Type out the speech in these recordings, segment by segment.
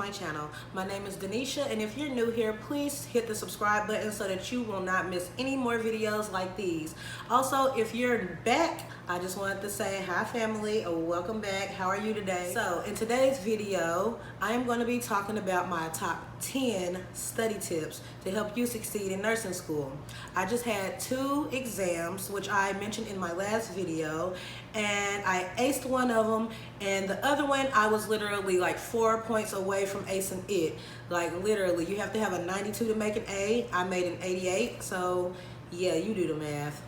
my channel. My name is Denisha, and if you're new here, please hit the subscribe button so that you will not miss any more videos like these. Also, if you're back, I just wanted to say hi family, welcome back. How are you today? So in today's video, I am going to be talking about my top 10 study tips to help you succeed in nursing school. I just had 2 exams, which I mentioned in my last video, and I aced one of them, and the other one I was literally like 4 points away from acing it. Like literally, you have to have a 92 to make an A. I made an 88, so yeah, you do the math.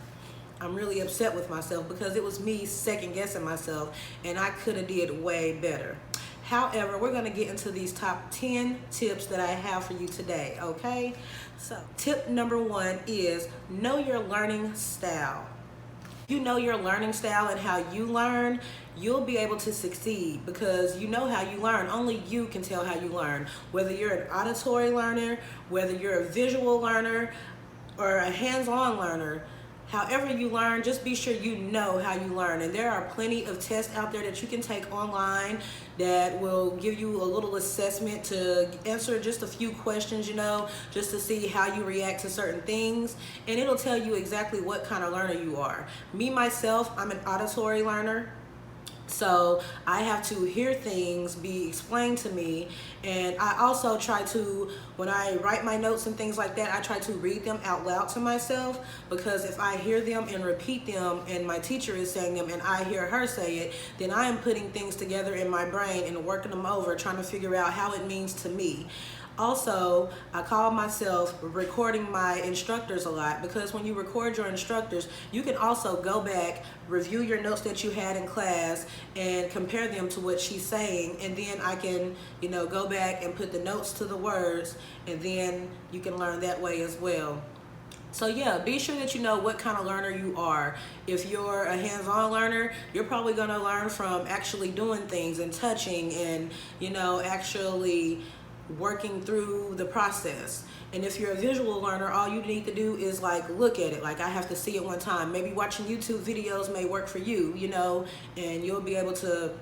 I'm really upset with myself because it was me second guessing myself, and I could have did way better. However, we're going to get into these top 10 tips that I have for you today, okay? So tip number 1 is know your learning style. You know your learning style and how you learn, you'll be able to succeed because you know how you learn. Only you can tell how you learn. Whether you're an auditory learner, whether you're a visual learner, or a hands-on learner, however you learn, just be sure you know how you learn. And there are plenty of tests out there that you can take online that will give you a little assessment to answer just a few questions, just to see how you react to certain things. And it'll tell you exactly what kind of learner you are. Me, myself, I'm an auditory learner. So I have to hear things be explained to me, and I also try to, when I write my notes and things like that, I try to read them out loud to myself, because if I hear them and repeat them and my teacher is saying them and I hear her say it, then I am putting things together in my brain and working them over, trying to figure out how it means to me. Also, I call myself recording my instructors a lot, because when you record your instructors, you can also go back, review your notes that you had in class, and compare them to what she's saying. And then I can, go back and put the notes to the words, and then you can learn that way as well. So yeah, be sure that you know what kind of learner you are. If you're a hands-on learner, you're probably going to learn from actually doing things and touching and, actually working through the process. And if you're a visual learner, all you need to do is look at it. Like, I have to see it one time. Maybe watching YouTube videos may work for you, and you'll be able to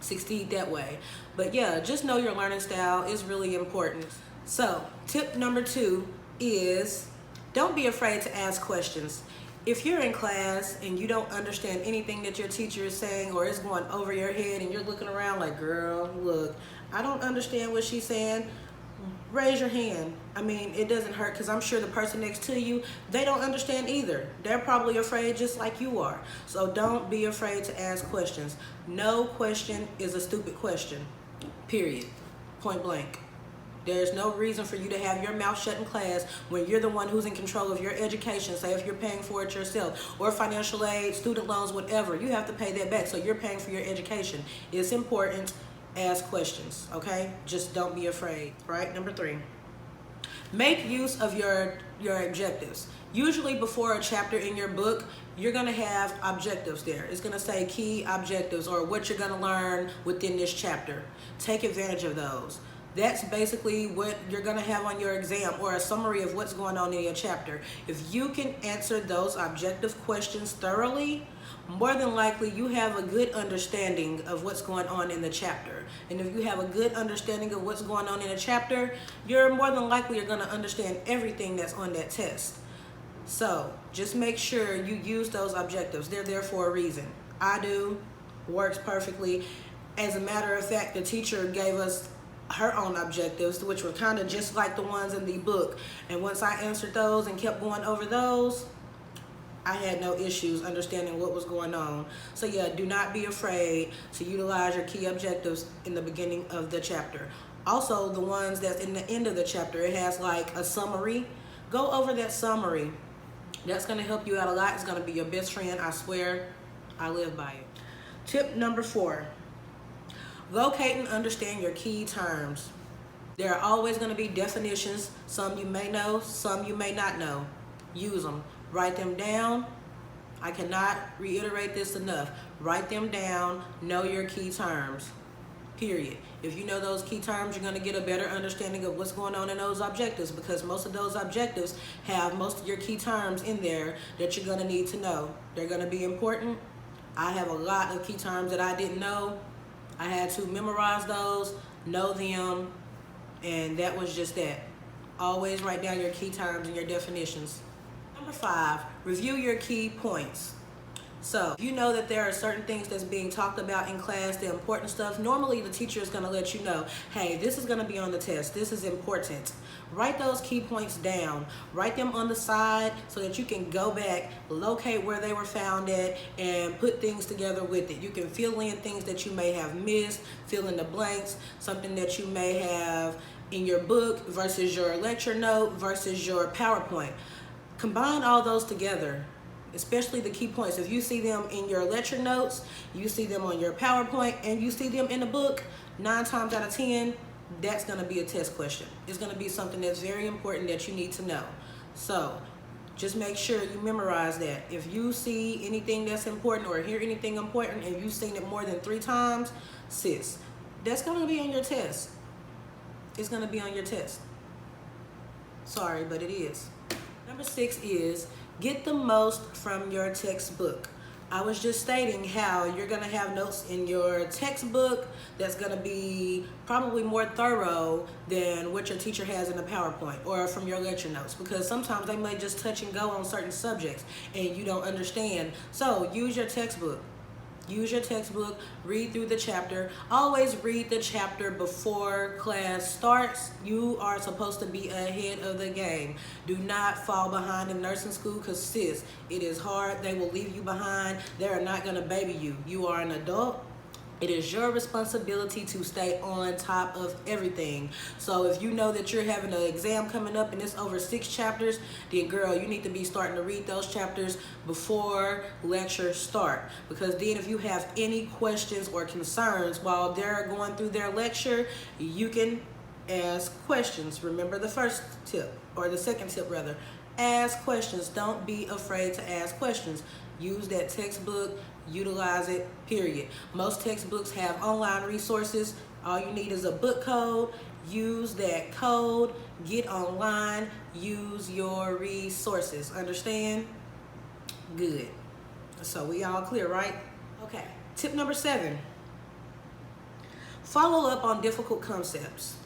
succeed that way. But yeah, just know your learning style is really important. So tip number 2 is don't be afraid to ask questions. If you're in class and you don't understand anything that your teacher is saying, or it's going over your head and you're looking around like, girl, look, I don't understand what she's saying, raise your hand. I mean, it doesn't hurt, because I'm sure the person next to you, they don't understand either. They're probably afraid just like you are. So don't be afraid to ask questions. No question is a stupid question, period, point blank. There's no reason for you to have your mouth shut in class when you're the one who's in control of your education. Say if you're paying for it yourself, or financial aid, student loans, whatever, you have to pay that back. So you're paying for your education. It's important. Ask questions, okay? Just don't be afraid, right? Number 3, make use of your objectives. Usually before a chapter in your book, you're gonna have objectives there. It's gonna say key objectives, or what you're gonna learn within this chapter. Take advantage of those. That's basically what you're gonna have on your exam, or a summary of what's going on in your chapter. If you can answer those objective questions thoroughly, more than likely you have a good understanding of what's going on in the chapter. And if you have a good understanding of what's going on in a chapter, you're more than likely you're gonna understand everything that's on that test. So just make sure you use those objectives. They're there for a reason. I do, works perfectly. As a matter of fact, the teacher gave us her own objectives, which were kind of just like the ones in the book. And once I answered those and kept going over those, I had no issues understanding what was going on. So yeah, do not be afraid to utilize your key objectives in the beginning of the chapter. Also, the ones that's in the end of the chapter, it has like a summary. Go over that summary. That's going to help you out a lot. It's going to be your best friend. I swear, I live by it. Tip number 4. Locate and understand your key terms. There are always going to be definitions. Some you may know, some you may not know. Use them. Write them down. I cannot reiterate this enough. Write them down. Know your key terms. Period. If you know those key terms, you're going to get a better understanding of what's going on in those objectives, because most of those objectives have most of your key terms in there that you're going to need to know. They're going to be important. I have a lot of key terms that I didn't know. I had to memorize those, know them, And that was just that. Always write down your key terms and your definitions. Number 5, review your key points. So you know that there are certain things that's being talked about in class, the important stuff. Normally the teacher is going to let you know, hey, this is going to be on the test. This is important. Write those key points down. Write them on the side so that you can go back, locate where they were found at, and put things together with it. You can fill in things that you may have missed, fill in the blanks, something that you may have in your book versus your lecture note versus your PowerPoint. Combine all those together, especially the key points. If you see them in your lecture notes, you see them on your PowerPoint, and you see them in the book, 9 times out of 10, that's going to be a test question. It's going to be something that's very important that you need to know. So just make sure you memorize that. If you see anything that's important or hear anything important and you've seen it more than 3 times, sis, that's going to be on your test. It's going to be on your test. Sorry, but it is. Number 6 is get the most from your textbook. I was just stating how you're going to have notes in your textbook that's going to be probably more thorough than what your teacher has in the PowerPoint or from your lecture notes, because sometimes they may just touch and go on certain subjects and you don't understand. So use your textbook. Use your textbook, read through the chapter. Always read the chapter before class starts. You are supposed to be ahead of the game. Do not fall behind in nursing school, because sis, it is hard. They will leave you behind. They are not going to baby you. You are an adult. It is your responsibility to stay on top of everything. So if you know that you're having an exam coming up and it's over 6 chapters, then girl, you need to be starting to read those chapters before lecture start. Because then if you have any questions or concerns while they're going through their lecture, you can ask questions. Remember the first tip, or the second tip rather. Ask questions. Don't be afraid to ask questions. Use that textbook, utilize it, period. Most textbooks have online resources. All you need is a book code. Use that code, get online, use your resources. Understand? Good. So we all clear, right? Okay. Tip number 7. Follow up on difficult concepts.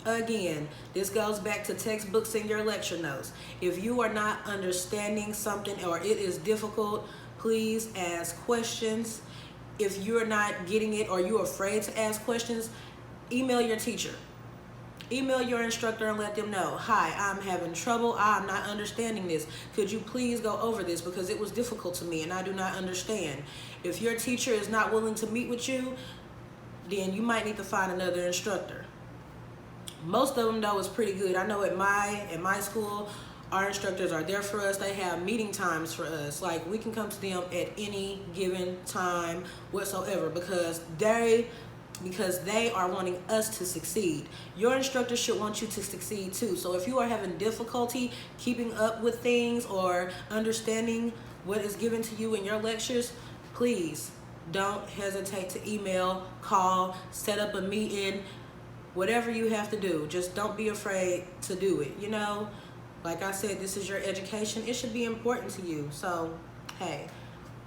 Again, this goes back to textbooks and your lecture notes. If you are not understanding something or it is difficult, please ask questions. If you're not getting it or you're afraid to ask questions, email your teacher. Email your instructor and let them know, hi, I'm having trouble. I'm not understanding this. Could you please go over this, because it was difficult to me and I do not understand. If your teacher is not willing to meet with you, then you might need to find another instructor. Most of them, though, is pretty good. I know at my school, our instructors are there for us. They have meeting times for us. Like, we can come to them at any given time whatsoever, because they are wanting us to succeed. Your instructor should want you to succeed too. So if you are having difficulty keeping up with things or understanding what is given to you in your lectures, please don't hesitate to email, call, set up a meeting, whatever you have to do. Just don't be afraid to do it. You know, like I said, this is your education. It should be important to you. So, hey,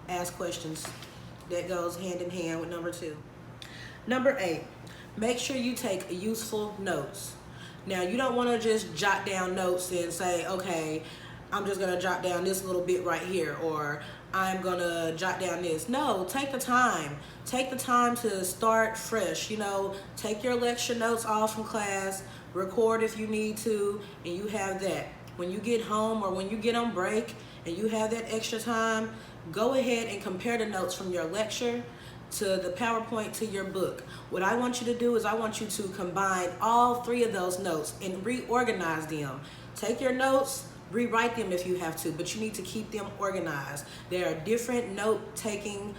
ask questions. That goes hand in hand with number 2. Number 8, make sure you take useful notes. Now, you don't want to just jot down notes and say, okay, I'm just going to jot down this little bit right here, or I'm going to jot down this. No, take the time. Take the time to start fresh. You know, take your lecture notes off from class, record if you need to, and you have that. When you get home or when you get on break and you have that extra time, go ahead and compare the notes from your lecture to the PowerPoint to your book. What I want you to do is I want you to combine all 3 of those notes and reorganize them. Take your notes, rewrite them if you have to, but you need to keep them organized. There are different note-taking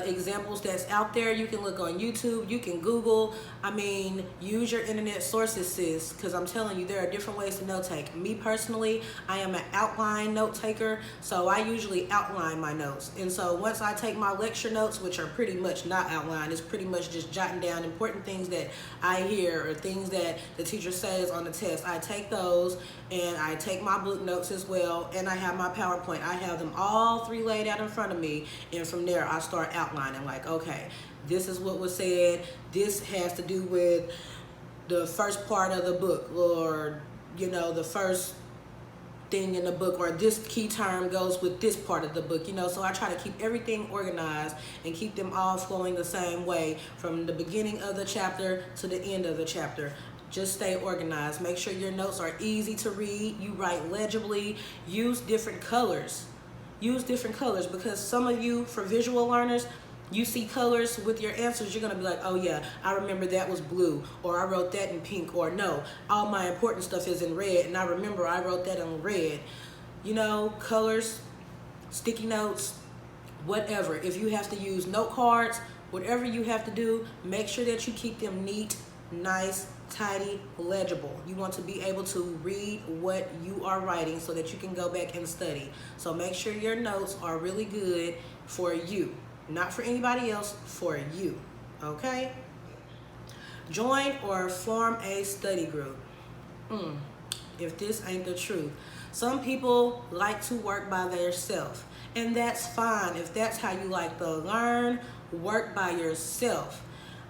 examples that's out there. You can look on YouTube, you can Google. I mean, use your internet sources, sis, because I'm telling you, there are different ways to note take. Me personally, I am an outline note taker, so I usually outline my notes. And so once I take my lecture notes, which are pretty much not outlined, it's pretty much just jotting down important things that I hear or things that the teacher says on the test. I take those and I take my book notes as well, and I have my PowerPoint. I have them all 3 laid out in front of me, and from there I start outlining, like, okay, this is what was said, this has to do with the first part of the book, or you know, the first thing in the book, or this key term goes with this part of the book, you know. So I try to keep everything organized and keep them all flowing the same way from the beginning of the chapter to the end of the chapter. Just stay organized. Make sure your notes are easy to read. You write legibly. Use different colors. Use different colors, because some of you, for visual learners, you see colors with your answers, you're gonna be like, oh yeah, I remember that was blue, or I wrote that in pink, or no, all my important stuff is in red, and I remember I wrote that in red. You know, colors, sticky notes, whatever. If you have to use note cards, whatever you have to do, make sure that you keep them neat, nice, tidy, legible. You want to be able to read what you are writing so that you can go back and study. So make sure your notes are really good for you. Not for anybody else, for you, okay? Join or form a study group. If this ain't the truth. Some people like to work by themselves, and that's fine. If that's how you like to learn, work by yourself.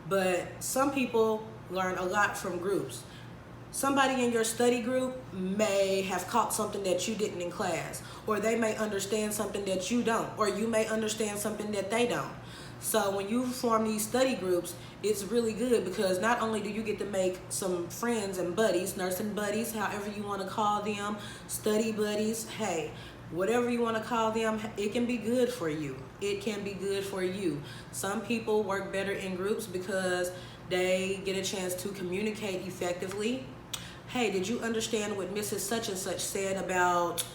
But some people learn a lot from groups. Somebody in your study group may have caught something that you didn't in class, or they may understand something that you don't, or you may understand something that they don't. So when you form these study groups, it's really good, because not only do you get to make some friends and buddies, nursing buddies, however you want to call them, study buddies, hey, whatever you want to call them, it can be good for you. It can be good for you. Some people work better in groups because they get a chance to communicate effectively. Hey, did you understand what Mrs. Such and Such said about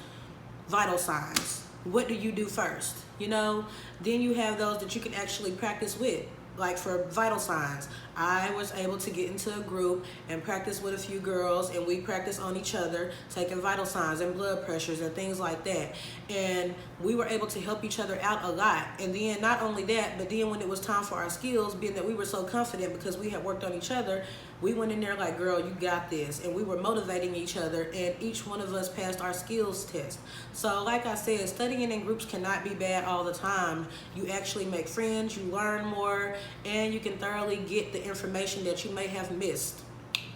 vital signs? What do you do first? You know, then you have those that you can actually practice with. Like for vital signs, I was able to get into a group and practice with a few girls, and we practice on each other, taking vital signs and blood pressures and things like that. And we were able to help each other out a lot. And then not only that, but then when it was time for our skills, being that we were so confident because we had worked on each other, we went in there like, girl, you got this. And we were motivating each other, and each one of us passed our skills test. So like I said, studying in groups cannot be bad all the time. You actually make friends, you learn more, and you can thoroughly get the information that you may have missed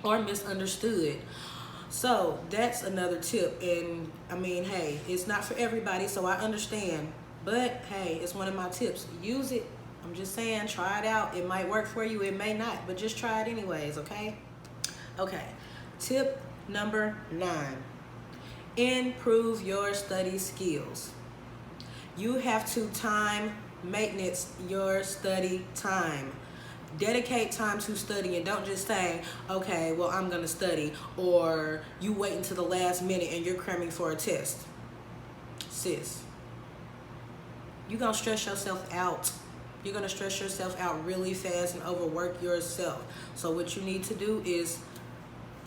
or misunderstood. So that's another tip. And I mean, hey, it's not for everybody, so I understand. But hey, it's one of my tips. Use it. I'm just saying, try it out. It might work for you, it may not, but just try it anyways, okay? Okay, tip number 9. Improve your study skills. You have to time maintenance your study time. Dedicate time to study, and don't just say, okay, well, I'm gonna study, or you wait until the last minute and you're cramming for a test. Sis, you're gonna stress yourself out. You're gonna stress yourself out really fast and overwork yourself. So what you need to do is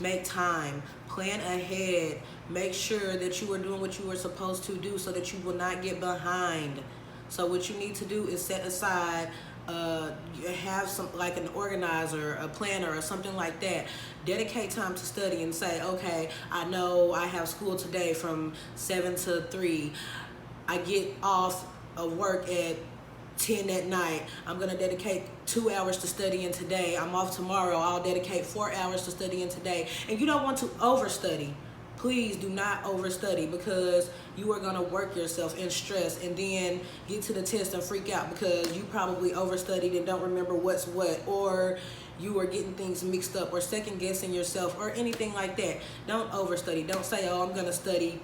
make time, plan ahead, make sure that you are doing what you are supposed to do so that you will not get behind. So what you need to do is set aside, have some, like an organizer, a planner, or something like that. Dedicate time to study and say, okay, I know I have school today from 7 to 3. I get off of work at 10 at night. I'm gonna dedicate 2 hours to studying today. I'm off tomorrow. I'll dedicate 4 hours to studying today. And you don't want to overstudy. Please do not overstudy, because you are gonna work yourself in stress and then get to the test and freak out because you probably overstudied and don't remember what's what, or you are getting things mixed up, or second guessing yourself, or anything like that. Don't overstudy. Don't say, oh, I'm gonna study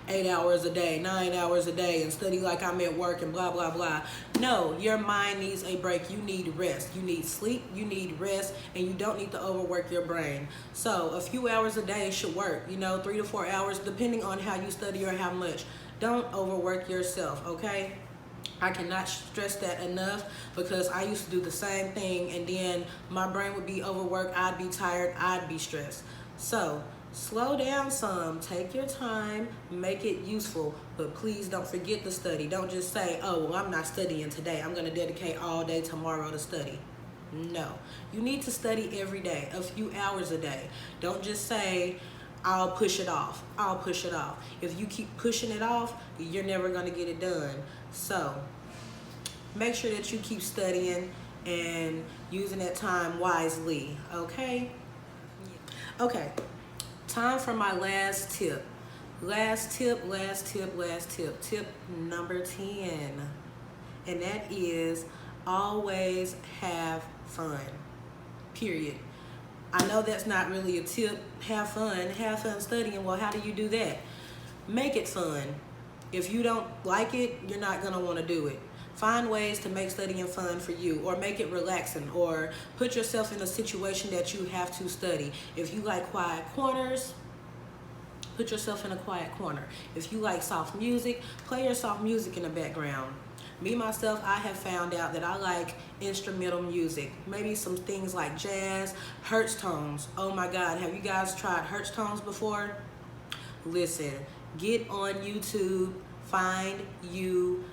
8 hours a day, 9 hours a day, and study like I'm at work and blah, blah, blah. No, your mind needs a break. You need rest. You need sleep. You need rest, and you don't need to overwork your brain. So a few hours a day should work, you know, 3 to 4 hours, depending on how you study or how much. Don't overwork yourself, okay? I cannot stress that enough, because I used to do the same thing, and then my brain would be overworked, I'd be tired, I'd be stressed. So slow down some, take your time, make it useful, but please don't forget to study. Don't just say, oh, well, I'm not studying today. I'm going to dedicate all day tomorrow to study. No, you need to study every day, a few hours a day. Don't just say, I'll push it off. I'll push it off. If you keep pushing it off, you're never going to get it done. So make sure that you keep studying and using that time wisely, okay? Okay, time for my last tip. Last tip. Tip number 10. And that is always have fun. Period. I know that's not really a tip. Have fun studying. Well, how do you do that? Make it fun. If you don't like it, you're not going to want to do it. Find ways to make studying fun for you, or make it relaxing, or put yourself in a situation that you have to study. If you like quiet corners, put yourself in a quiet corner. If you like soft music, play your soft music in the background. Me, myself, I have found out that I like instrumental music. Maybe some things like jazz, Hertz tones. Oh my God, have you guys tried Hertz tones before? Listen, get on YouTube, find you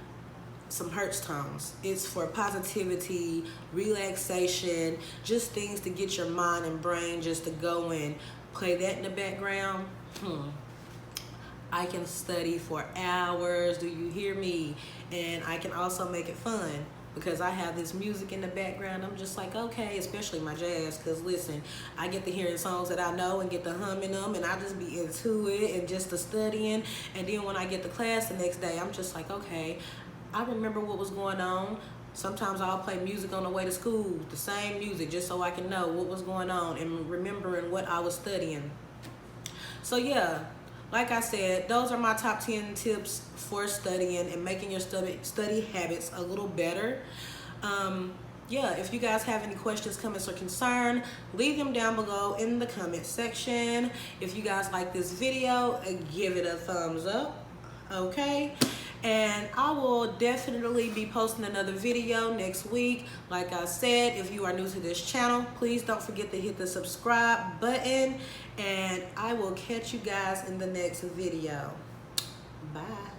some Hertz tones. It's for positivity, relaxation, just things to get your mind and brain just to go in. Play that in the background. I can study for hours, do you hear me? And I can also make it fun because I have this music in the background. I'm just like, okay, especially my jazz, because listen, I get to hearing songs that I know and get to humming them, and I just be into it and just the studying. And then when I get to class the next day, I'm just like, okay, I remember what was going on. Sometimes I'll play music on the way to school, the same music, just so I can know what was going on and remembering what I was studying. So yeah, like I said, those are my top 10 tips for studying and making your study habits a little better. Yeah, if you guys have any questions, comments, or concern, leave them down below in the comment section. If you guys like this video, give it a thumbs up, okay? And I will definitely be posting another video next week. Like I said, if you are new to this channel, please don't forget to hit the subscribe button, and I will catch you guys in the next video. Bye.